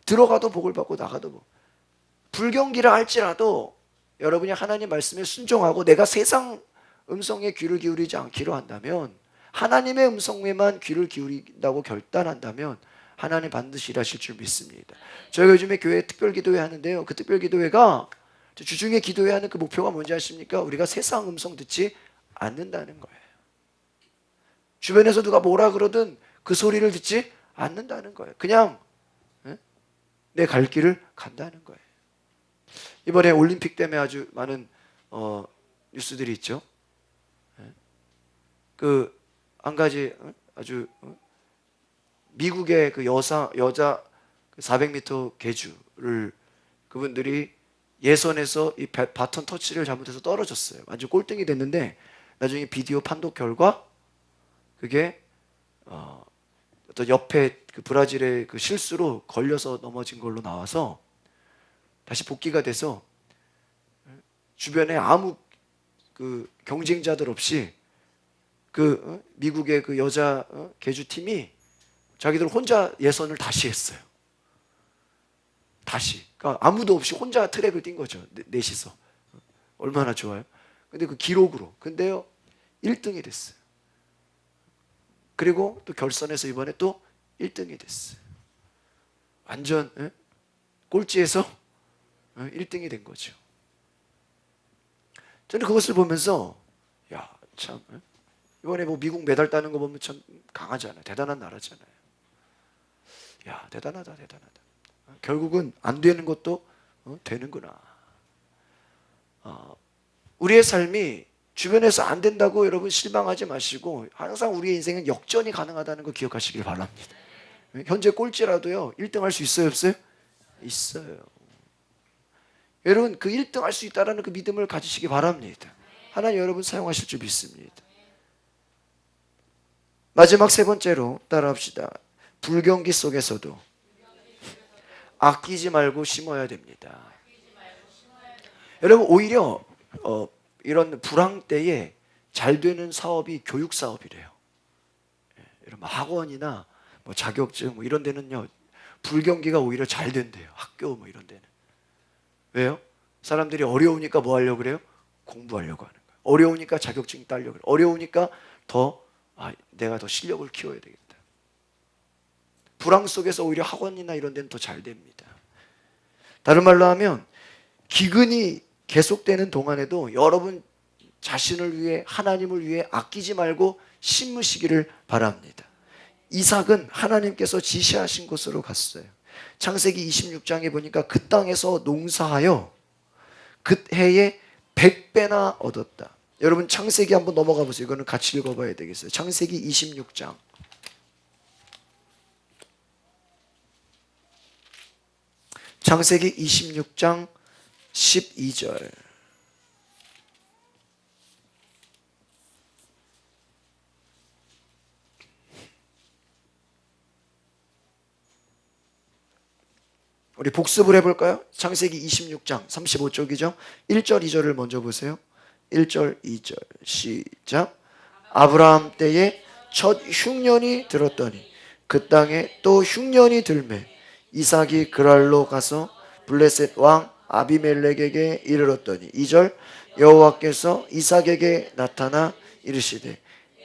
Speaker 2: 들어가도 복을 받고 나가도 복. 불경기라 할지라도 여러분이 하나님 말씀에 순종하고 내가 세상 음성에 귀를 기울이지 않기로 한다면 하나님의 음성에만 귀를 기울인다고 결단한다면 하나님 반드시 일하실 줄 믿습니다. 저희가 요즘에 교회 특별기도회 하는데요. 그 특별기도회가 주중에 기도해야 하는 그 목표가 뭔지 아십니까? 우리가 세상 음성 듣지 않는다는 거예요. 주변에서 누가 뭐라 그러든 그 소리를 듣지 않는다는 거예요. 그냥 내 갈 길을 간다는 거예요. 이번에 올림픽 때문에 아주 많은 뉴스들이 있죠. 그 한 가지 아주 미국의 그 여자 400m 계주를 그분들이 예선에서 이 바톤 터치를 잘못해서 떨어졌어요. 완전 꼴등이 됐는데 나중에 비디오 판독 결과 그게 어떤 옆에 그 브라질의 그 실수로 걸려서 넘어진 걸로 나와서 다시 복귀가 돼서 주변에 아무 그 경쟁자들 없이 그 미국의 그 여자 계주팀이 자기들 혼자 예선을 다시 했어요. 다시. 그러니까 아무도 없이 혼자 트랙을 뛴 거죠. 넷이서. 얼마나 좋아요. 근데 그 기록으로. 근데요 1등이 됐어요. 그리고 또 결선에서 이번에 또 1등이 됐어요. 완전 꼴찌에서 1등이 된 거죠. 저는 그것을 보면서 야, 참 이번에 뭐 미국 메달 따는 거 보면 참 강하잖아요. 대단한 나라잖아요. 야, 대단하다. 결국은 안 되는 것도 되는구나. 우리의 삶이 주변에서 안 된다고 여러분 실망하지 마시고 항상 우리의 인생은 역전이 가능하다는 거 기억하시길 바랍니다. 현재 꼴찌라도요 1등 할 수 있어요 없어요? 있어요. 여러분 그 1등 할 수 있다는 그 믿음을 가지시기 바랍니다. 하나님 여러분 사용하실 줄 믿습니다. 마지막 세 번째로 따라합시다. 불경기 속에서도 아끼지 말고 심어야 됩니다. 여러분 오히려 이런 불황 때에 잘 되는 사업이 교육 사업이래요. 여러분 학원이나 뭐 자격증 뭐 이런 데는요 불경기가 오히려 잘 된대요. 학교 뭐 이런 데는. 왜요? 사람들이 어려우니까 뭐 하려고 그래요? 공부하려고 하는 거예요. 어려우니까 자격증 따려고 그래요. 어려우니까 내가 더 실력을 키워야 되겠다. 불황 속에서 오히려 학원이나 이런 데는 더 잘 됩니다. 다른 말로 하면 기근이 계속되는 동안에도 여러분 자신을 위해 하나님을 위해 아끼지 말고 심으시기를 바랍니다. 이삭은 하나님께서 지시하신 곳으로 갔어요. 창세기 26장에 보니까 그 땅에서 농사하여 그 해에 100배나 얻었다. 여러분 창세기 한번 넘어가 보세요. 이거는 같이 읽어봐야 되겠어요. 창세기 26장. 창세기 26장 12절. 우리 복습을 해볼까요? 창세기 26장 35쪽이죠. 1절 2절을 먼저 보세요. 1절 2절 시작. 아브라함 때에 첫 흉년이 들었더니 그 땅에 또 흉년이 들매 이삭이 그랄로 가서 블레셋 왕 아비멜렉에게 이르렀더니 2절 여호와께서 이삭에게 나타나 이르시되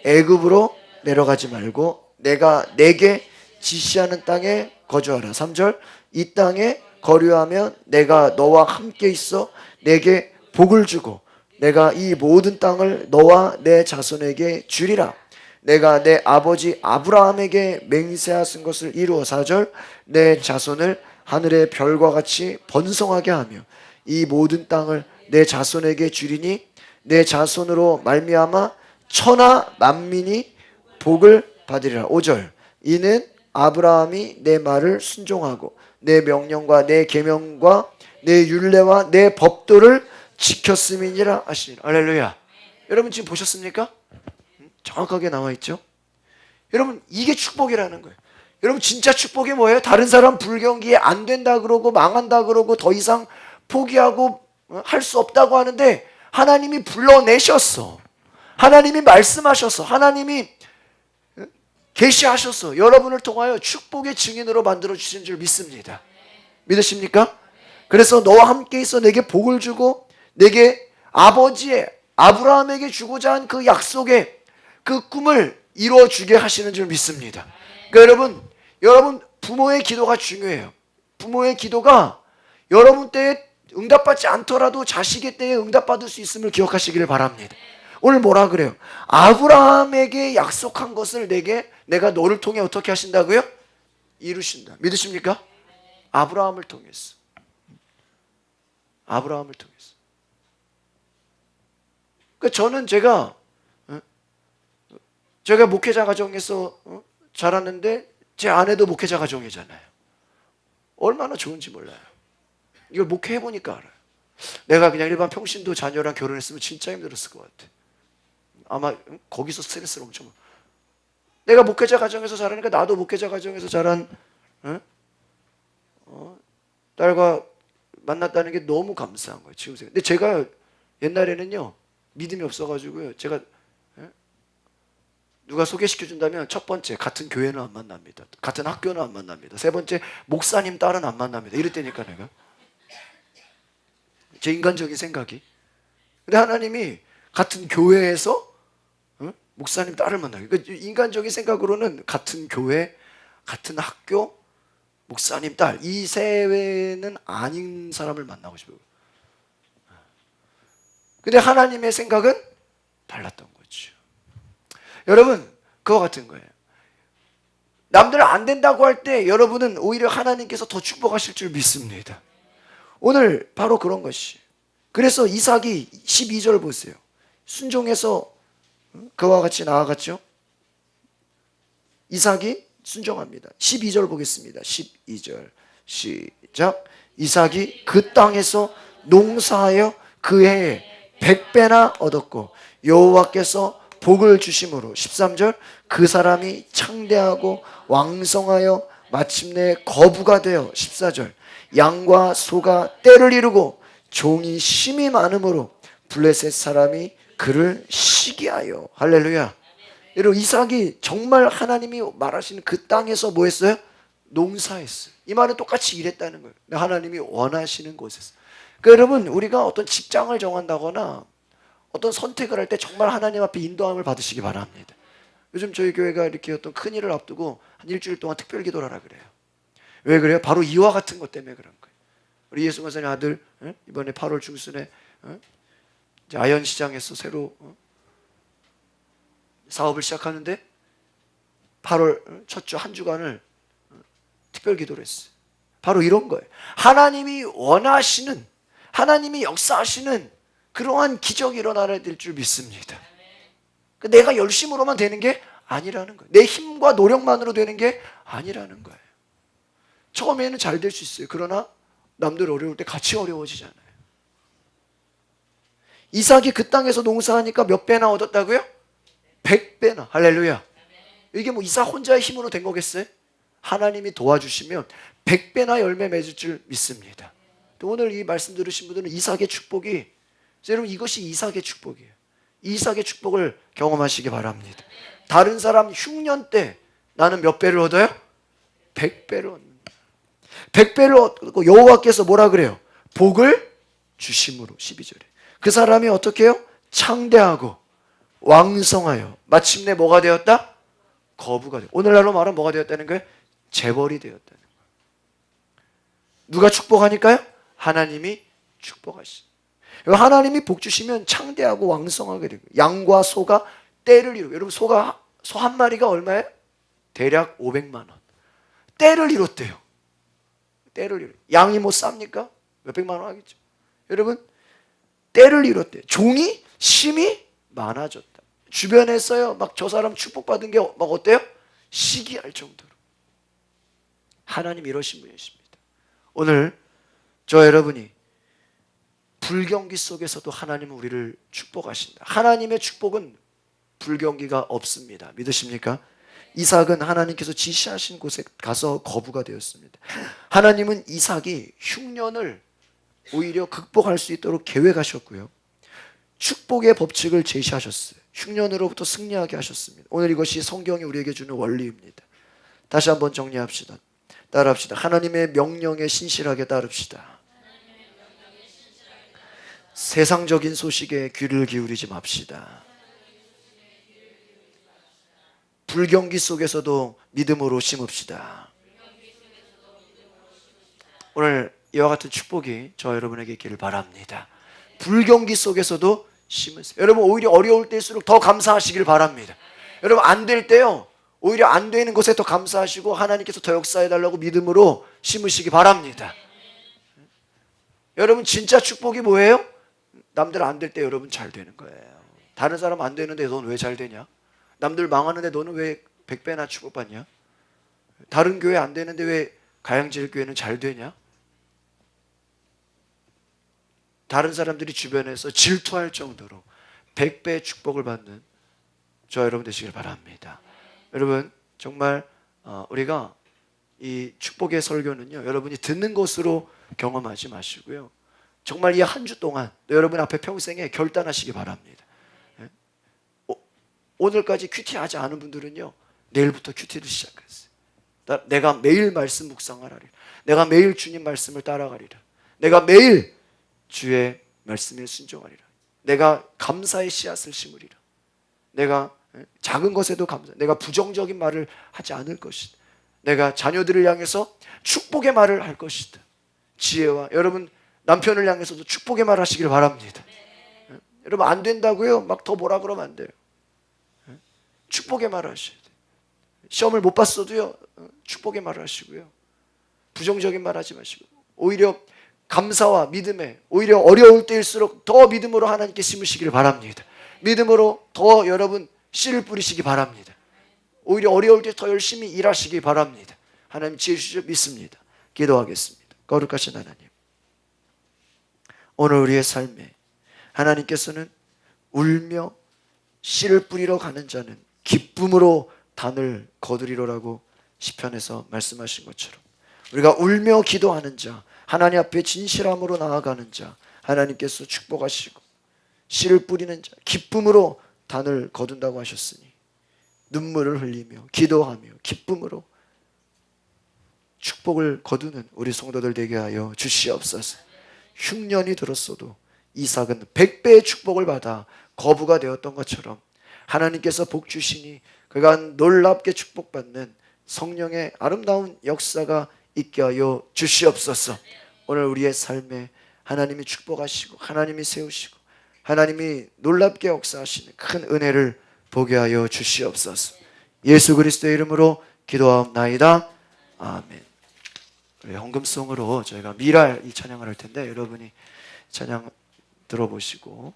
Speaker 2: 애굽으로 내려가지 말고 내가 내게 지시하는 땅에 거주하라. 3절 이 땅에 거류하면 내가 너와 함께 있어 내게 복을 주고 내가 이 모든 땅을 너와 내 자손에게 주리라. 내가 내 아버지 아브라함에게 맹세하신 것을 이루어 4절 내 자손을 하늘의 별과 같이 번성하게 하며 이 모든 땅을 내 자손에게 주리니 내 자손으로 말미암아 천하 만민이 복을 받으리라. 5절 이는 아브라함이 내 말을 순종하고 내 명령과 내 계명과 내 율례와 내 법도를 지켰음이니라 하시니라. 할렐루야. 여러분 지금 보셨습니까? 정확하게 나와 있죠. 여러분 이게 축복이라는 거예요. 여러분 진짜 축복이 뭐예요? 다른 사람 불경기에 안 된다 그러고 망한다 그러고 더 이상 포기하고 할 수 없다고 하는데 하나님이 불러내셨어. 하나님이 말씀하셨어. 하나님이 계시하셨어. 여러분을 통하여 축복의 증인으로 만들어 주신 줄 믿습니다. 믿으십니까? 그래서 너와 함께 있어 내게 복을 주고 내게 아버지의 아브라함에게 주고자 한 그 약속의 그 꿈을 이루어주게 하시는 줄 믿습니다. 그러니까 여러분 부모의 기도가 중요해요. 부모의 기도가 여러분 때에 응답받지 않더라도 자식의 때에 응답받을 수 있음을 기억하시기를 바랍니다. 오늘 뭐라 그래요? 아브라함에게 약속한 것을 내가 너를 통해 어떻게 하신다고요? 이루신다. 믿으십니까? 아브라함을 통해서. 아브라함을 통해서. 그러니까 저는 제가 목회자 가정에서 자랐는데 제 아내도 목회자 가정이잖아요. 얼마나 좋은지 몰라요. 이걸 목회해보니까 알아요. 내가 그냥 일반 평신도 자녀랑 결혼했으면 진짜 힘들었을 것 같아. 아마 거기서 스트레스를 엄청. 내가 목회자 가정에서 자라니까 나도 목회자 가정에서 자란 딸과 만났다는 게 너무 감사한 거예요. 지금 생각. 근데 제가 옛날에는요 믿음이 없어가지고요. 제가 누가 소개시켜준다면 첫 번째 같은 교회는 안 만납니다. 같은 학교는 안 만납니다. 세 번째 목사님 딸은 안 만납니다. 이랬다니까 내가. 제 인간적인 생각이. 근데 하나님이 같은 교회에서 목사님 딸을 만나요. 그러니까 인간적인 생각으로는 같은 교회, 같은 학교, 목사님 딸 이 세회는 아닌 사람을 만나고 싶어요. 근데 하나님의 생각은 달랐던 거죠. 여러분 그거 같은 거예요. 남들 안 된다고 할 때 여러분은 오히려 하나님께서 더 축복하실 줄 믿습니다. 오늘 바로 그런 것이. 그래서 이삭이 12절 보세요. 순종해서 그와 같이 나아갔죠. 이삭이 순종합니다. 12절 보겠습니다. 12절 시작. 이삭이 그 땅에서 농사하여 그 해에 100배나 얻었고 여호와께서 복을 주심으로 13절 그 사람이 창대하고 왕성하여 마침내 거부가 되어 14절 양과 소가 때를 이루고 종이 심이 많음으로 블레셋 사람이 그를 시기하여. 할렐루야. 여러분 이삭이 정말 하나님이 말하시는 그 땅에서 뭐 했어요? 농사했어요. 이 말은 똑같이 일했다는 거예요. 하나님이 원하시는 곳에서. 그러니까 여러분 우리가 어떤 직장을 정한다거나 어떤 선택을 할 때 정말 하나님 앞에 인도함을 받으시기 바랍니다. 요즘 저희 교회가 이렇게 어떤 큰 일을 앞두고 한 일주일 동안 특별 기도를 하라 그래요. 왜 그래요? 바로 이와 같은 것 때문에 그런 거예요. 우리 예수 권사님 아들 이번에 8월 중순에 이제 아현시장에서 새로 사업을 시작하는데 8월 첫 주 한 주간을 특별 기도를 했어요. 바로 이런 거예요. 하나님이 원하시는, 하나님이 역사하시는 그러한 기적이 일어나야 될 줄 믿습니다. 내가 열심으로만 되는 게 아니라는 거예요. 내 힘과 노력만으로 되는 게 아니라는 거예요. 처음에는 잘 될 수 있어요. 그러나 남들 어려울 때 같이 어려워지잖아요. 이삭이 그 땅에서 농사하니까 몇 배나 얻었다고요? 100배나. 할렐루야. 이게 뭐 이삭 혼자의 힘으로 된 거겠어요? 하나님이 도와주시면 100배나 열매 맺을 줄 믿습니다. 또 오늘 이 말씀 들으신 분들은 이삭의 축복이, 여러분 이것이 이삭의 축복이에요. 이삭의 축복을 경험하시기 바랍니다. 다른 사람 흉년 때 나는 몇 배를 얻어요? 100배를 얻는다. 100배를 얻고 여호와께서 뭐라 그래요? 복을 주심으로. 12절에 그 사람이 어떻게 해요? 창대하고 왕성하여 마침내 뭐가 되었다? 거부가 되었다. 오늘날로 말하면 뭐가 되었다는 거예요? 재벌이 되었다는 거예요. 누가 축복하니까요? 하나님이 축복하시. 하나님이 복 주시면 창대하고 왕성하게 되고 양과 소가 떼를 이루고 여러분 소 한 마리가 얼마예요? 대략 500만 원. 떼를 이뤘대요. 떼를 이뤘. 양이 뭐 쌉니까? 몇백만 원 하겠죠. 여러분 떼를 이뤘대요. 종이 심이 많아졌다. 주변에서요 막 저 사람 축복받은 게 막 어때요? 시기할 정도로. 하나님 이러신 분이십니다. 오늘 저 여러분이 불경기 속에서도 하나님은 우리를 축복하신다. 하나님의 축복은 불경기가 없습니다. 믿으십니까? 이삭은 하나님께서 지시하신 곳에 가서 거부가 되었습니다. 하나님은 이삭이 흉년을 오히려 극복할 수 있도록 계획하셨고요. 축복의 법칙을 제시하셨어요. 흉년으로부터 승리하게 하셨습니다. 오늘 이것이 성경이 우리에게 주는 원리입니다. 다시 한번 정리합시다. 따라합시다. 하나님의 명령에 신실하게 따릅시다. 세상적인 소식에 귀를 기울이지 맙시다. 불경기 속에서도 믿음으로 심읍시다. 오늘 이와 같은 축복이 저 여러분에게 있기를 바랍니다. 불경기 속에서도 심으세요. 여러분 오히려 어려울 때일수록 더 감사하시길 바랍니다. 여러분 안 될 때요 오히려 안 되는 것에 더 감사하시고 하나님께서 더 역사해달라고 믿음으로 심으시기 바랍니다. 여러분 진짜 축복이 뭐예요? 남들 안 될 때 여러분 잘 되는 거예요. 다른 사람 안 되는데 넌 왜 잘 되냐? 남들 망하는데 너는 왜 100배나 축복받냐? 다른 교회 안 되는데 왜 가양질 교회는 잘 되냐? 다른 사람들이 주변에서 질투할 정도로 100배의 축복을 받는 저 여러분 되시길 바랍니다. 여러분 정말 우리가 이 축복의 설교는요 여러분이 듣는 것으로 경험하지 마시고요 정말 이 한 주 동안 여러분 앞에 평생에 결단하시기 바랍니다. 오늘까지 큐티 하지 않은 분들은요 내일부터 큐티를 시작하세요. 내가 매일 말씀 묵상하리라. 내가 매일 주님 말씀을 따라가리라. 내가 매일 주의 말씀에 순종하리라. 내가 감사의 씨앗을 심으리라. 내가 작은 것에도 감사. 내가 부정적인 말을 하지 않을 것이다. 내가 자녀들을 향해서 축복의 말을 할 것이다. 지혜와 여러분 남편을 향해서도 축복의 말 하시길 바랍니다. 여러분 안 된다고요? 막 더 뭐라 그러면 안 돼요. 축복의 말을 하셔야 돼요. 시험을 못 봤어도요 축복의 말을 하시고요 부정적인 말 하지 마시고 오히려 감사와 믿음에 오히려 어려울 때일수록 더 믿음으로 하나님께 심으시길 바랍니다. 믿음으로 더 여러분 씨를 뿌리시기 바랍니다. 오히려 어려울 때 더 열심히 일하시기 바랍니다. 하나님 지혜 주시죠. 믿습니다. 기도하겠습니다. 거룩하신 하나님, 오늘 우리의 삶에 하나님께서는 울며 씨를 뿌리러 가는 자는 기쁨으로 단을 거두리로라고 시편에서 말씀하신 것처럼 우리가 울며 기도하는 자, 하나님 앞에 진실함으로 나아가는 자 하나님께서 축복하시고 씨를 뿌리는 자 기쁨으로 단을 거둔다고 하셨으니 눈물을 흘리며 기도하며 기쁨으로 축복을 거두는 우리 성도들 되게 하여 주시옵소서. 흉년이 들었어도 이삭은 100배의 축복을 받아 거부가 되었던 것처럼 하나님께서 복 주시니 그가 놀랍게 축복받는 성령의 아름다운 역사가 있게 하여 주시옵소서. 오늘 우리의 삶에 하나님이 축복하시고 하나님이 세우시고 하나님이 놀랍게 역사하시는 큰 은혜를 보게 하여 주시옵소서. 예수 그리스도의 이름으로 기도하옵나이다. 아멘. 우리 헌금송으로 저희가 미랄 이 찬양을 할 텐데 여러분이 찬양 들어보시고